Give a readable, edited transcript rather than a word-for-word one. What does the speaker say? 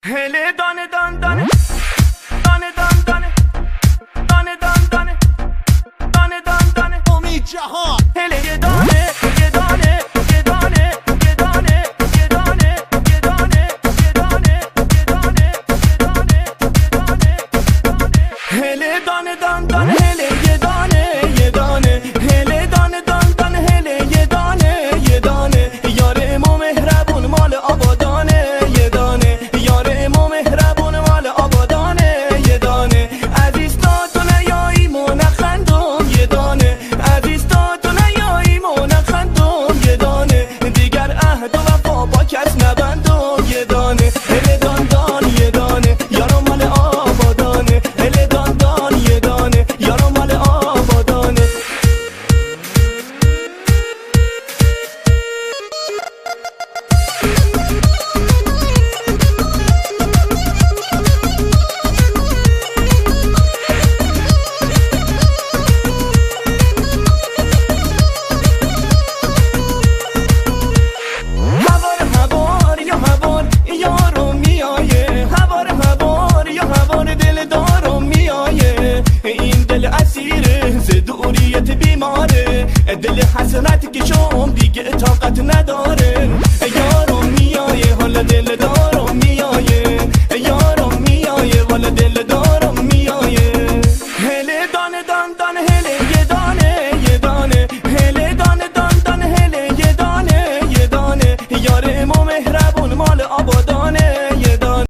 هله دانه دان دانه دانه دان دانه دانه دان دانه دانه دان دانه امید جهان هله یه دانه یه دانه یه دانه یه دانه یه دانه یه دانه یه دانه یه دانه یه دانه یه دانه هله دانه دان دانه هله یه دانه یه دانه هله دانه دان دانه هله یه دانه یه دانه یار امام مهربون مال آبادانه یه دانه یار امام مهربون مال آبادانه یه دانه عزیز تا تو نیایی منخندم یه دانه عزیز تا تو نیایی منخندم یه دانه دیگر عهد و وفا با کس نبندم یه دانه هله دان دان یه دانه یارم مال آبادانه هله دان دان یه دانه یارم مال آبادانه هوار یا هوار یارو میایه هوار یا هوار دل دارم میایه این دل اسیره ز دوریت بیماره دل حسرت که شم دیگه طاقت نداره